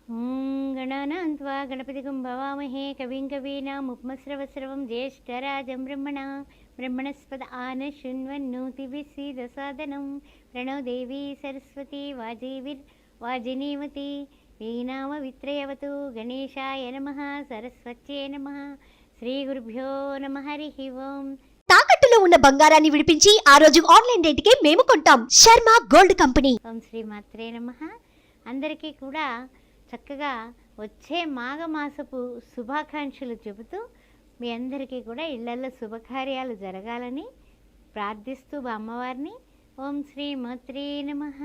ॐ गणानां त्वा गणपतिगं भवामहे कविं कवीनामुपमस्रवस्रवं ज्येष्ठराजं ब्रह्मणस्पद आनशृण्वन्नोतिभिस्सीदसादनं प्रणो देवी सरस्वती वाजिनीवती वीणामवित्रयवतु गणेशाय नमः सरस्वत्यै नमः శ్రీగురుభ్యో నమ హరి ఓం. తాకట్టులో ఉన్న బంగారాన్ని విడిపించి ఆ రోజు ఆన్లైన్ రేటుకే మేము కొంటాం. Sharma gold company. ఓం శ్రీ మాత్రే నమః. అందరికీ కూడా చక్కగా వచ్చే మాఘమాసపు శుభాకాంక్షలు చెబుతూ మీ అందరికీ కూడా ఇళ్లలో శుభకార్యాలు జరగాలని ప్రార్థిస్తూ అమ్మవారిని ఓం శ్రీ మాత్రే నమః.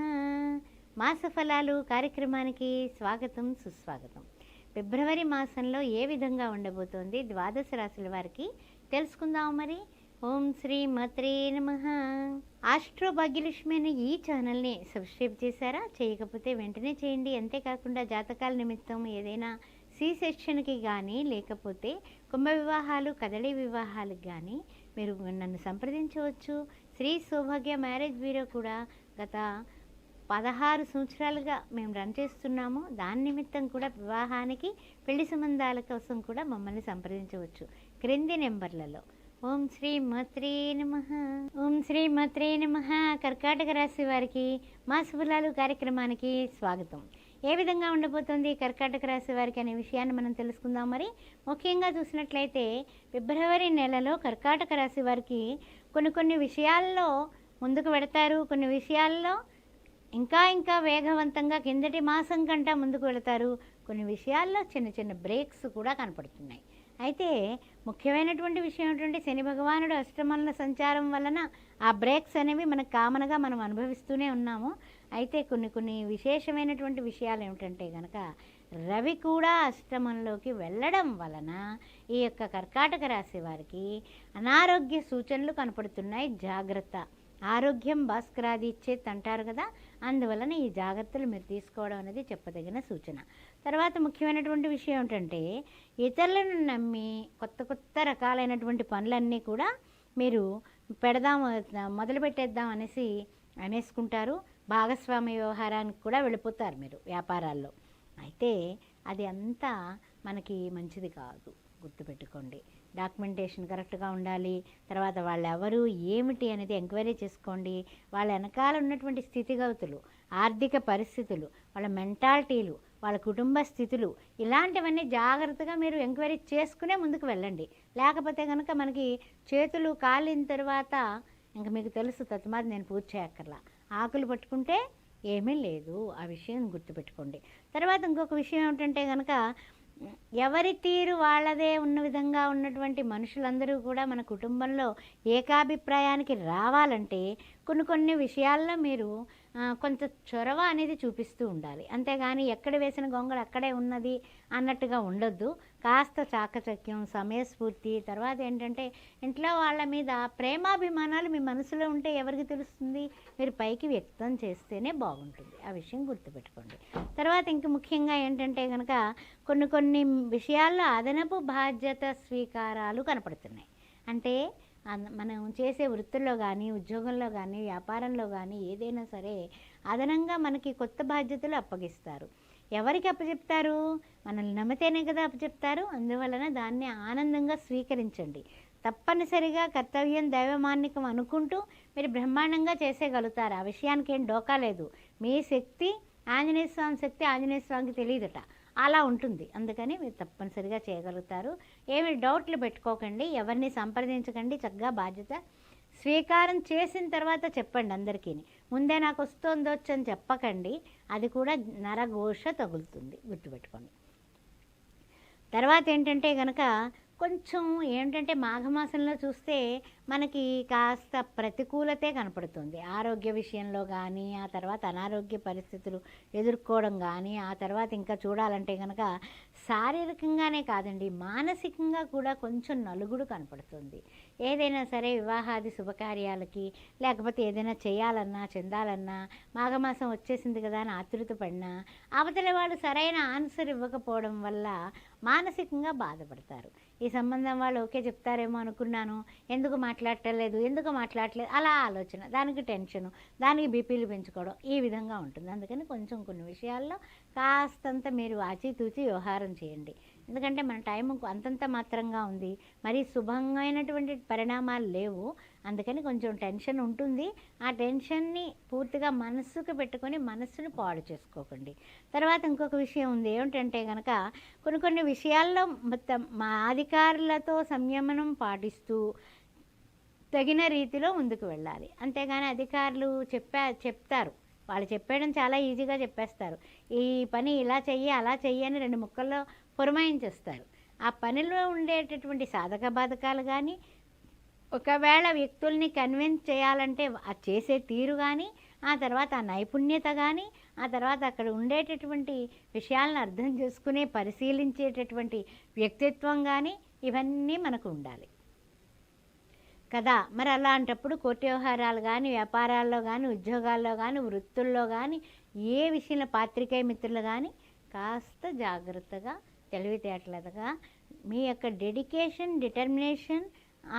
మాస ఫలాలు కార్యక్రమానికి స్వాగతం సుస్వాగతం. ఫిబ్రవరి మాసంలో ఏ విధంగా ఉండబోతోంది ద్వాదశ రాశుల వారికి తెలుసుకుందాం. మరి ఓం శ్రీ మాత్రే నమః. ఆస్ట్రో భాగ్యలక్ష్మి అనే ఈ ఛానల్ని సబ్స్క్రైబ్ చేశారా? చేయకపోతే వెంటనే చేయండి. అంతేకాకుండా జాతకాల నిమిత్తం ఏదైనా సి సెక్షన్కి కానీ లేకపోతే కుంభ వివాహాలు కదలి వివాహాలకు కానీ మీరు నన్ను సంప్రదించవచ్చు. శ్రీ సౌభాగ్య మ్యారేజ్ బ్యూరో కూడా గత 16 సంవత్సరాలుగా మేము రన్ చేస్తున్నాము. దాని నిమిత్తం కూడా వివాహానికి పెళ్లి సంబంధాల కోసం కూడా మమ్మల్ని సంప్రదించవచ్చు క్రింది నెంబర్లలో. ఓం శ్రీ మాత్రే నమః. ఓం శ్రీ మాత్రే నమః. కర్కాటక రాశి వారికి మాస ఫలాలు కార్యక్రమానికి స్వాగతం. ఏ విధంగా ఉండబోతోంది కర్కాటక రాశి వారికి అనే విషయాన్ని మనం తెలుసుకుందాం. మరి ముఖ్యంగా చూసినట్లయితే ఫిబ్రవరి నెలలో కర్కాటక రాశి వారికి కొన్ని విషయాల్లో ముందుకు వెడతారు. కొన్ని విషయాల్లో ఇంకా వేగవంతంగా కిందటి మాసం కంటే ముందుకు వెళతారు. కొన్ని విషయాల్లో చిన్న బ్రేక్స్ కూడా కనపడుతున్నాయి. అయితే ముఖ్యమైనటువంటి విషయం ఏంటంటే శని భగవానుడు అష్టమంలో సంచారం వలన ఆ బ్రేక్స్ అనేవి మనకు కామన్గా మనం అనుభవిస్తూనే ఉన్నాము. అయితే కొన్ని విశేషమైనటువంటి విషయాలు ఏమిటంటే కనుక రవి కూడా అష్టమంలోకి వెళ్ళడం వలన ఈ యొక్క కర్కాటక రాశి వారికి అనారోగ్య సూచనలు కనపడుతున్నాయి. జాగ్రత్త. ఆరోగ్యం భాస్కరాది ఇచ్చేది అంటారు కదా, అందువలన ఈ జాగ్రత్తలు మీరు తీసుకోవడం అనేది చెప్పదగిన సూచన. తర్వాత ముఖ్యమైనటువంటి విషయం ఏంటంటే ఇతరులను నమ్మి కొత్త రకాలైనటువంటి పనులన్నీ కూడా మీరు మొదలు పెట్టేద్దాం అనేసుకుంటారు. భాగస్వామ్య వ్యవహారానికి కూడా వెళ్ళిపోతారు మీరు వ్యాపారాల్లో. అయితే అది అంతా మనకి మంచిది కాదు, గుర్తుపెట్టుకోండి. డాక్యుమెంటేషన్ కరెక్ట్గా ఉండాలి. తర్వాత వాళ్ళు ఎవరు ఏమిటి అనేది ఎంక్వైరీ చేసుకోండి. వాళ్ళ వెనకాల ఉన్నటువంటి స్థితిగతులు, ఆర్థిక పరిస్థితులు, వాళ్ళ మెంటాలిటీలు, వాళ్ళ కుటుంబ స్థితులు, ఇలాంటివన్నీ జాగ్రత్తగా మీరు ఎంక్వైరీ చేసుకునే ముందుకు వెళ్ళండి. లేకపోతే కనుక మనకి చేతులు కాలిన తర్వాత ఇంకా మీకు తెలుసు తత్మాది నేను పూర్తి చేయక్కర్లా, ఆకులు పట్టుకుంటే ఏమీ లేదు. ఆ విషయం గుర్తుపెట్టుకోండి. తర్వాత ఇంకొక విషయం ఏమిటంటే కనుక ఎవరి తీరు వాళ్ళదే ఉన్న విధంగా ఉన్నటువంటి మనుషులందరూ కూడా మన కుటుంబంలో ఏకాభిప్రాయానికి రావాలంటే కొన్ని విషయాల్లో మీరు కొంత చొరవ అనేది చూపిస్తూ ఉండాలి. అంతేగాని ఎక్కడ వేసిన గొంగళి అక్కడే ఉన్నది అన్నట్టుగా ఉండొద్దు. కాస్త చాకచక్యం, సమయస్ఫూర్తి, తర్వాత ఏంటంటే ఇంట్లో వాళ్ళ మీద ప్రేమాభిమానాలు మీ మనసులో ఉంటే ఎవరికి తెలుస్తుంది? మీరు పైకి వ్యక్తం చేస్తేనే బాగుంటుంది. ఆ విషయం గుర్తుపెట్టుకోండి. తర్వాత ఇంక ముఖ్యంగా ఏంటంటే కనుక కొన్ని విషయాల్లో అదనపు బాధ్యత స్వీకారాలు కనపడుతున్నాయి. అంటే మనం చేసే వృత్తుల్లో కానీ, ఉద్యోగంలో కానీ, వ్యాపారంలో కానీ ఏదైనా సరే అదనంగా మనకి కొత్త బాధ్యతలు అప్పగిస్తారు. ఎవరికి అప్పచెప్తారు? మనల్ని నమ్మితేనే కదా అప్పచెప్తారు. అందువలన దాన్ని ఆనందంగా స్వీకరించండి. తప్పనిసరిగా కర్తవ్యం దైవమాన్నికం అనుకుంటూ మీరు బ్రహ్మాండంగా చేసేయగలుగుతారు. ఆ విషయానికి ఏం డోకా లేదు. మీ శక్తి ఆంజనేయ స్వామి శక్తి ఆంజనేయ స్వామికి తెలియదట, అలా ఉంటుంది. అందుకని మీరు తప్పనిసరిగా చేయగలుగుతారు. ఏమి డౌట్లు పెట్టుకోకండి, ఎవరిని సంప్రదించకండి. చక్కగా బాధ్యత స్వీకారం చేసిన తర్వాత చెప్పండి అందరికీ. ముందే నాకు వస్తోందొచ్చు అని చెప్పకండి, అది కూడా నరఘోష తగులుతుంది, గుర్తుపెట్టుకోండి. తర్వాత ఏంటంటే కనుక కొంచెం ఏంటంటే మాఘమాసంలో చూస్తే మనకి కాస్త ప్రతికూలతే కనపడుతుంది. ఆరోగ్య విషయంలో కానీ, ఆ తర్వాత అనారోగ్య పరిస్థితులు ఎదుర్కోవడం కానీ, ఆ తర్వాత ఇంకా చూడాలంటే కనుక శారీరకంగానే కాదండి, మానసికంగా కూడా కొంచెం నలుగుడు కనపడుతుంది. ఏదైనా సరే వివాహాది శుభకార్యాలకి లేకపోతే ఏదైనా చేయాలన్నా చెందాలన్నా మాఘమాసం వచ్చేసింది కదా అని ఆతృత పడినా అవతల వాళ్ళు సరైన ఆన్సర్ ఇవ్వకపోవడం వల్ల మానసికంగా బాధపడతారు. ఈ సంబంధం వాళ్ళు ఓకే చెప్తారేమో అనుకున్నాను, ఎందుకు మాట్లాడట్లేదు అలా ఆలోచన, దానికి టెన్షను, దానికి బీపీలు పెంచుకోవడం, ఈ విధంగా ఉంటుంది. అందుకని కొంచెం కొన్ని విషయాల్లో కాస్తంత మీరు ఆచితూచి వ్యవహారం చేయండి. ఎందుకంటే మన టైం అంతంత మాత్రంగా ఉంది, మరి శుభమైనటువంటి పరిణామాలు లేవు. అందుకని కొంచెం టెన్షన్ ఉంటుంది. ఆ టెన్షన్ని పూర్తిగా మనస్సుకు పెట్టుకొని మనస్సును పాడు చేసుకోకండి. తర్వాత ఇంకొక విషయం ఉంది, ఏమిటంటే కనుక కొన్ని విషయాల్లో మొత్తం మా అధికారులతో సంయమనం పాటిస్తూ తగిన రీతిలో ముందుకు వెళ్ళాలి. అంతేగాని అధికారులు చెప్తారు, వాళ్ళు చెప్పేయడం చాలా ఈజీగా చెప్పేస్తారు. ఈ పని ఇలా చెయ్యి అలా చెయ్యి అని 2 ముక్కల్లో పురమాయించేస్తారు. ఆ పనిలో ఉండేటటువంటి సాధక బాధకాలు కానీ, ఒకవేళ వ్యక్తుల్ని కన్విన్స్ చేయాలంటే ఆ చేసే తీరు కానీ, ఆ తర్వాత ఆ నైపుణ్యత కానీ, ఆ తర్వాత అక్కడ ఉండేటటువంటి విషయాలను అర్థం చేసుకునే పరిశీలించేటటువంటి వ్యక్తిత్వం కానీ, ఇవన్నీ మనకు ఉండాలి కదా. మరి అలాంటప్పుడు కోర్టు వ్యవహారాలు కానీ, వ్యాపారాల్లో కానీ, ఉద్యోగాల్లో కానీ, వృత్తుల్లో కానీ, ఏ విషయంలో పాత్రికేయ మిత్రులు కానీ కాస్త జాగ్రత్తగా తెలివితేటలుగా మీ యొక్క డెడికేషన్, డిటర్మినేషన్,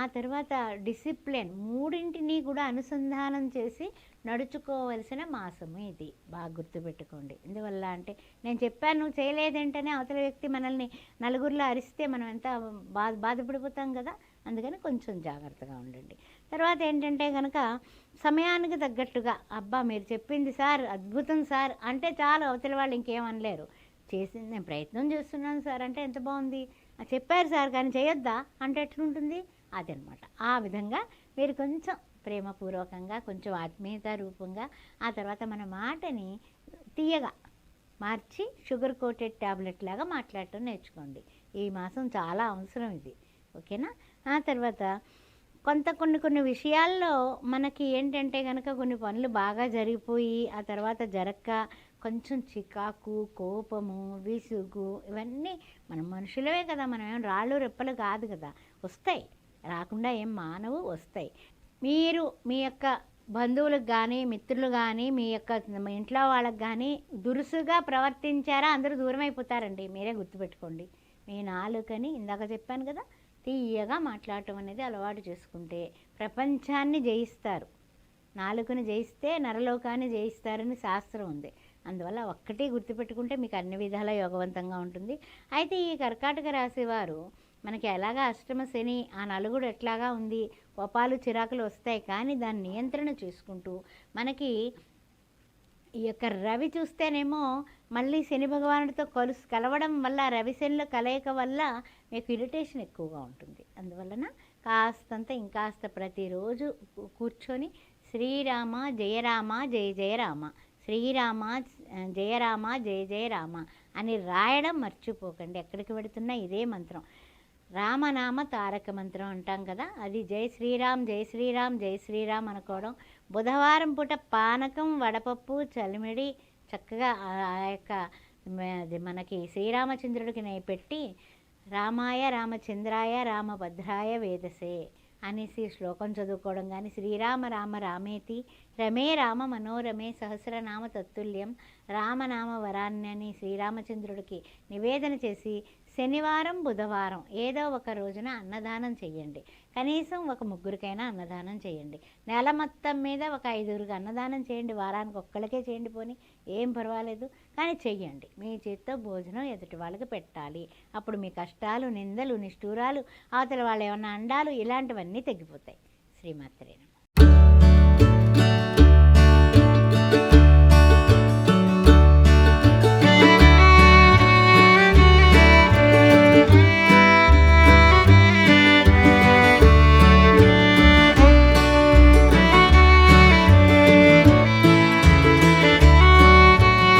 ఆ తర్వాత డిసిప్లిన్ మూడింటిని కూడా అనుసంధానం చేసి నడుచుకోవలసిన మాసము ఇది. బాగా గుర్తుపెట్టుకోండి. ఎందువల్ల అంటే నేను చెప్పాను నువ్వు చేయలేదంటేనే అవతల వ్యక్తి మనల్ని నలుగురిలో అరిస్తే మనం ఎంత బాధపడిపోతాం కదా. అందుకని కొంచెం జాగ్రత్తగా ఉండండి. తర్వాత ఏంటంటే కనుక సమయానికి తగ్గట్టుగా, అబ్బా మీరు చెప్పింది సార్ అద్భుతం సార్ అంటే చాలు, అవతల వాళ్ళు ఇంకేమనలేరు. చేసింది నేను ప్రయత్నం చేస్తున్నాను సార్ అంటే ఎంత బాగుంది, చెప్పారు సార్ కానీ చేయొద్దా అంటే ఎట్లుంటుంది, అదనమాట. ఆ విధంగా మీరు కొంచెం ప్రేమపూర్వకంగా, కొంచెం ఆత్మీయత రూపంగా, ఆ తర్వాత మన మాటని తీయగా మార్చి షుగర్ కోటెడ్ ట్యాబ్లెట్ లాగా మాట్లాడటం నేర్చుకోండి. ఈ మాసం చాలా అవసరం ఇది, ఓకేనా. ఆ తర్వాత కొన్ని విషయాల్లో మనకి ఏంటంటే కనుక కొన్ని పనులు బాగా జరిగిపోయి ఆ తర్వాత జరక్క కొంచెం చికాకు, కోపము, విసుగు, ఇవన్నీ మనం మనుషులవే కదా, మనం ఏం రాళ్ళు రెప్పలు కాదు కదా, వస్తాయి, రాకుండా ఏం మానవు, వస్తాయి. మీరు మీ యొక్క బంధువులకు కానీ, మిత్రులు కానీ, మీ ఇంట్లో వాళ్ళకి కానీ దురుసుగా ప్రవర్తించారా అందరూ దూరం అయిపోతారండి. మీరే గుర్తుపెట్టుకోండి. మీ నాలుకని ఇందాక చెప్పాను కదా, తీయగా మాట్లాడటం అనేది అలవాటు చేసుకుంటే ప్రపంచాన్ని జయిస్తారు. నాలుకని జయిస్తే నరలోకాన్ని జయిస్తారని శాస్త్రం ఉంది. అందువల్ల ఒక్కటి గుర్తుపెట్టుకుంటే మీకు అన్ని విధాలా యోగవంతంగా ఉంటుంది. అయితే ఈ కర్కాటక రాశి వారు మనకి ఎలాగా అష్టమ శని, ఆ నలుగుడు ఎట్లాగా ఉంది, కోపాలు చిరాకులు వస్తాయి, కానీ దాన్ని నియంత్రణ చేసుకుంటూ మనకి ఈ యొక్క రవి చూస్తేనేమో మళ్ళీ శని భగవానుడితో కలవడం వల్ల, రవి శనిలో కలయిక వల్ల మీకు ఇరిటేషన్ ఎక్కువగా ఉంటుంది. అందువలన కాస్తంత ఇంకాస్త ప్రతిరోజు కూర్చొని శ్రీరామ జయ రామ జయ జయ రామ, శ్రీరామ జయ రామ జయ జయ రామ అని రాయడం మర్చిపోకండి. ఎక్కడికి పెడుతున్నా ఇదే మంత్రం, రామనామ తారక మంత్రం అంటాం కదా, అది జై శ్రీరామ్ జై శ్రీరామ్ జై శ్రీరామ్ అనుకోవడం. బుధవారం పూట పానకం, వడపప్పు, చలిమిడి చక్కగా ఆ యొక్క మనకి శ్రీరామచంద్రుడికి పెట్టి రామాయ రామచంద్రాయ రామభద్రాయ వేదసే అనేసి శ్లోకం చదువుకోవడం కానీ, శ్రీరామ రామ రామేతి రమే రామ మనోరమే సహస్రనామ తత్తుల్యం రామనామ వరాన్యని శ్రీరామచంద్రుడికి నివేదన చేసి శనివారం, బుధవారం ఏదో ఒక రోజున అన్నదానం చెయ్యండి. కనీసం ఒక 3కైనా అన్నదానం చేయండి. నెల మొత్తం మీద ఒక 5గురికి అన్నదానం చేయండి. వారానికి ఒక్కళ్ళకే చేయండి, పోనీ ఏం పర్వాలేదు, కానీ చెయ్యండి. మీ చేత్తో భోజనం ఎదుటి వాళ్ళకి పెట్టాలి. అప్పుడు మీ కష్టాలు, నిందలు, నిష్ఠూరాలు, అవతల వాళ్ళు ఏమన్నా అండాలు, ఇలాంటివన్నీ తగ్గిపోతాయి. శ్రీమాత్రే నమః.